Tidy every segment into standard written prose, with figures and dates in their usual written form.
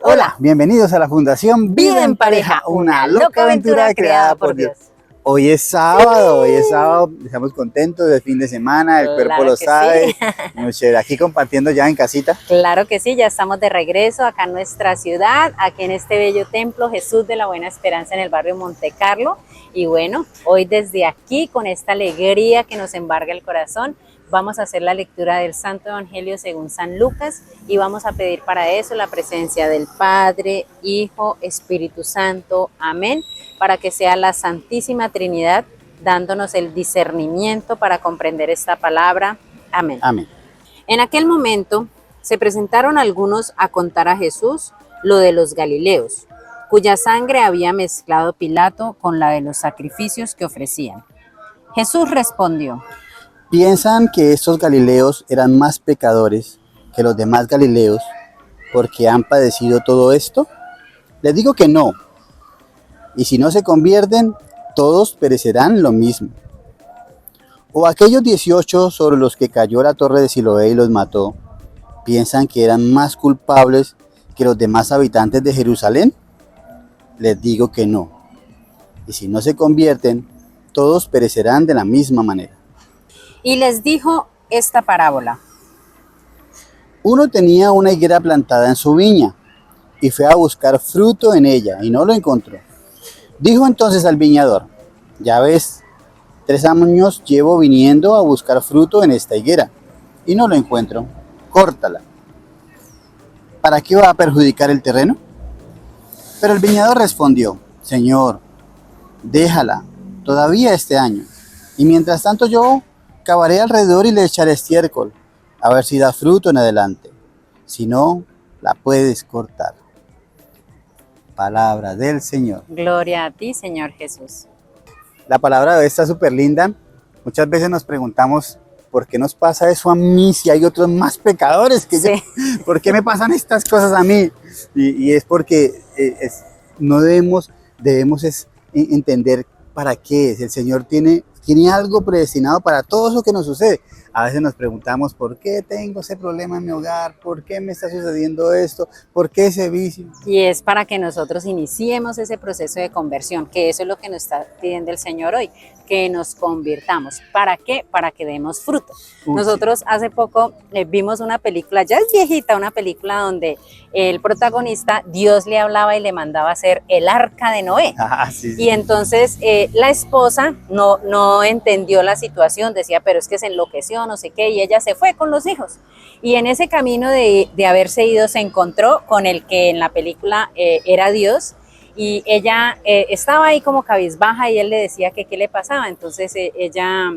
Hola, bienvenidos a la Fundación Vida en Pareja, una loca aventura creada por Dios. Hoy es sábado, estamos contentos del fin de semana, el cuerpo lo sabe, sí. Muy chévere. Aquí compartiendo ya en casita. Claro que sí, ya estamos de regreso acá en nuestra ciudad, aquí en este bello templo Jesús de la Buena Esperanza en el barrio Montecarlo. Y bueno, hoy desde aquí, con esta alegría que nos embarga el corazón, vamos a hacer la lectura del Santo Evangelio según San Lucas y vamos a pedir para eso la presencia del Padre, Hijo, Espíritu Santo. Amén. Para que sea la Santísima Trinidad dándonos el discernimiento para comprender esta palabra. Amén. Amén. En aquel momento se presentaron algunos a contar a Jesús lo de los Galileos, cuya sangre había mezclado Pilato con la de los sacrificios que ofrecían. Jesús respondió: ¿Piensan que estos Galileos eran más pecadores que los demás Galileos porque han padecido todo esto? Les digo que no. Y si no se convierten, todos perecerán lo mismo. ¿O aquellos 18 sobre los que cayó la torre de Siloé y los mató, piensan que eran más culpables que los demás habitantes de Jerusalén? Les digo que no. Y si no se convierten, todos perecerán de la misma manera. Y les dijo esta parábola. Uno tenía una higuera plantada en su viña y fue a buscar fruto en ella y no lo encontró. Dijo entonces al viñador: ya ves, 3 años llevo viniendo a buscar fruto en esta higuera y no lo encuentro. Córtala. ¿Para qué va a perjudicar el terreno? Pero el viñador respondió: Señor, déjala todavía este año, y mientras tanto yo cavaré alrededor y le echaré estiércol, a ver si da fruto en adelante. Si no, la puedes cortar. Palabra del Señor. Gloria a ti, Señor Jesús. La palabra de hoy está súper linda. Muchas veces nos preguntamos, ¿por qué nos pasa eso a mí si hay otros más pecadores que yo? ¿Por qué me pasan estas cosas a mí? Y es porque no debemos entender para qué es. El Señor tiene algo predestinado para todo eso que nos sucede. A veces nos preguntamos, ¿por qué tengo ese problema en mi hogar? ¿Por qué me está sucediendo esto? ¿Por qué ese vicio? Y es para que nosotros iniciemos ese proceso de conversión, que eso es lo que nos está pidiendo el Señor hoy, que nos convirtamos. ¿Para qué? Para que demos fruto. Nosotros hace poco vimos una película, ya es viejita, una película donde el protagonista, Dios le hablaba y le mandaba a hacer el arca de Noé. Y entonces la esposa no entendió la situación, decía, pero es que se enloqueció, no sé qué, y ella se fue con los hijos. Y en ese camino de haberse ido se encontró con el que en la película era Dios, y ella estaba ahí como cabizbaja y él le decía que qué le pasaba. Entonces ella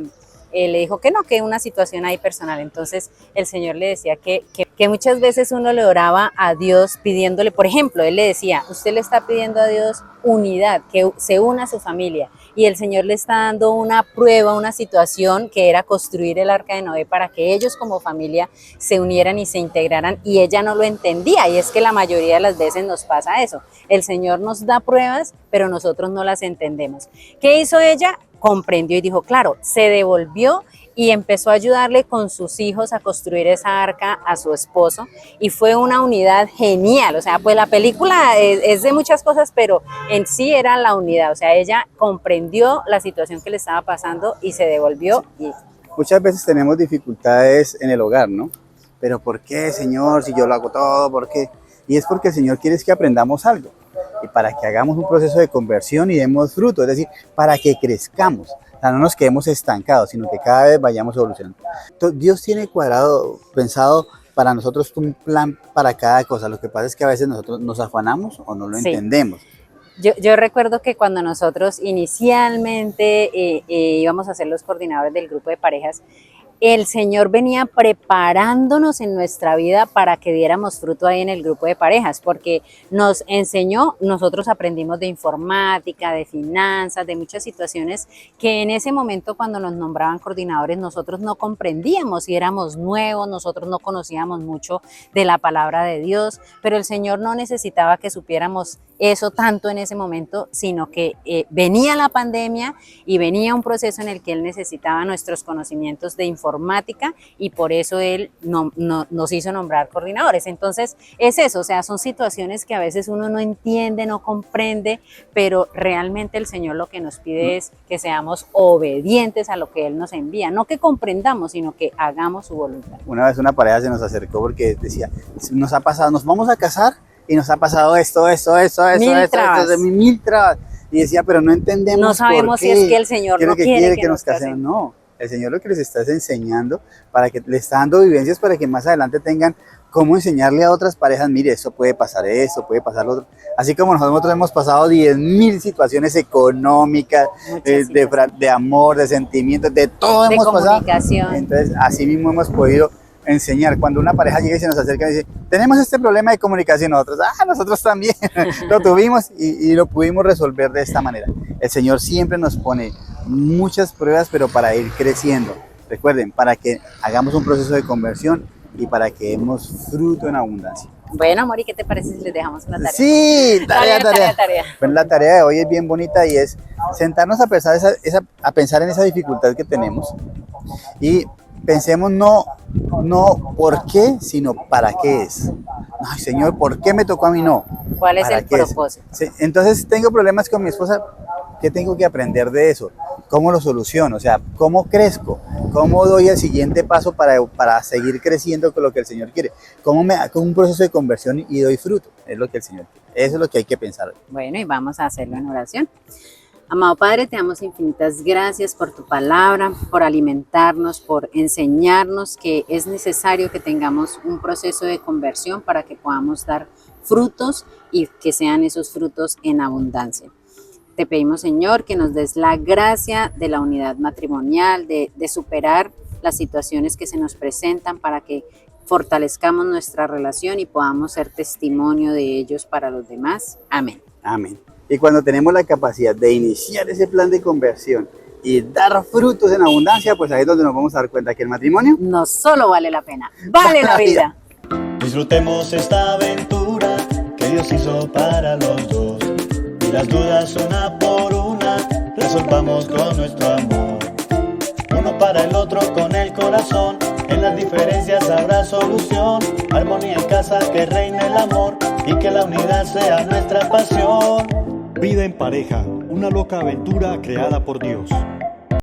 le dijo que no, que una situación ahí personal. Entonces el Señor le decía que muchas veces uno le oraba a Dios pidiéndole, por ejemplo, él le decía, usted le está pidiendo a Dios unidad, que se una a su familia, y el Señor le está dando una prueba, una situación que era construir el arca de Noé para que ellos como familia se unieran y se integraran, y ella no lo entendía. Y es que la mayoría de las veces nos pasa eso, el Señor nos da pruebas, pero nosotros no las entendemos. ¿Qué hizo ella? Comprendió y dijo, claro, se devolvió y empezó a ayudarle con sus hijos a construir esa arca a su esposo, y fue una unidad genial. O sea, pues la película es de muchas cosas, pero en sí era la unidad. O sea, ella comprendió la situación que le estaba pasando y se devolvió. Y muchas veces tenemos dificultades en el hogar, ¿no? Pero ¿por qué, Señor, si yo lo hago todo? ¿Por qué? Y es porque el Señor quiere que aprendamos algo, y para que hagamos un proceso de conversión y demos fruto, es decir, para que crezcamos. O sea, no nos quedemos estancados, sino que cada vez vayamos evolucionando. Entonces, Dios tiene pensado para nosotros un plan para cada cosa. Lo que pasa es que a veces nosotros nos afanamos o no lo entendemos. Yo recuerdo que cuando nosotros inicialmente íbamos a ser los coordinadores del grupo de parejas, el Señor venía preparándonos en nuestra vida para que diéramos fruto ahí en el grupo de parejas, porque nos enseñó, nosotros aprendimos de informática, de finanzas, de muchas situaciones que en ese momento cuando nos nombraban coordinadores nosotros no comprendíamos y éramos nuevos, nosotros no conocíamos mucho de la palabra de Dios, pero el Señor no necesitaba que supiéramos eso tanto en ese momento, sino que venía la pandemia y venía un proceso en el que él necesitaba nuestros conocimientos de informática y por eso él nos hizo nombrar coordinadores. Entonces es eso, o sea, son situaciones que a veces uno no entiende, no comprende, pero realmente el Señor lo que nos pide es que seamos obedientes a lo que Él nos envía, no que comprendamos, sino que hagamos su voluntad. Una vez una pareja se nos acercó porque decía, nos ha pasado, nos vamos a casar y nos ha pasado esto, Mil trabas. mil trabas. Y decía, pero no entendemos No sabemos por qué. si es que el Señor no quiere que nos casemos. No, el Señor lo que les está enseñando, para que le está dando vivencias para que más adelante tengan cómo enseñarle a otras parejas, mire, eso puede pasar lo otro. Así como nosotros hemos pasado 10.000 situaciones económicas, de amor, de sentimientos, de todo hemos pasado. Entonces, así mismo hemos podido enseñar. Cuando una pareja llega y se nos acerca y dice, tenemos este problema de comunicación, nosotros también lo tuvimos y lo pudimos resolver de esta manera. El Señor siempre nos pone muchas pruebas, pero para ir creciendo. Recuerden, para que hagamos un proceso de conversión y para que demos fruto en abundancia. Bueno, amor, ¿y qué te parece si les dejamos una tarea? Sí, tarea. Bueno, la tarea de hoy es bien bonita y es sentarnos a pensar en esa dificultad que tenemos y pensemos no por qué, sino para qué es. Ay, Señor, ¿por qué me tocó a mí no? ¿Cuál es el propósito? Sí, entonces tengo problemas con mi esposa, ¿qué tengo que aprender de eso? ¿Cómo lo soluciono? O sea, ¿cómo crezco? ¿Cómo doy el siguiente paso para seguir creciendo con lo que el Señor quiere? ¿Cómo me hago un proceso de conversión y doy fruto? Es lo que el Señor quiere. Eso es lo que hay que pensar. Bueno, y vamos a hacerlo en oración. Amado Padre, te damos infinitas gracias por tu palabra, por alimentarnos, por enseñarnos que es necesario que tengamos un proceso de conversión para que podamos dar frutos y que sean esos frutos en abundancia. Te pedimos, Señor, que nos des la gracia de la unidad matrimonial, de superar las situaciones que se nos presentan para que fortalezcamos nuestra relación y podamos ser testimonio de ellos para los demás. Amén. Amén. Y cuando tenemos la capacidad de iniciar ese plan de conversión y dar frutos en abundancia, pues ahí es donde nos vamos a dar cuenta que el matrimonio no solo vale la pena, vale la vida. Disfrutemos esta aventura que Dios hizo para los dos. Y las dudas una por una resolvamos con nuestro amor. Uno para el otro con el corazón. En las diferencias habrá solución. Armonía en casa, que reine el amor y que la unidad sea nuestra pasión. Vida en pareja, una loca aventura creada por Dios.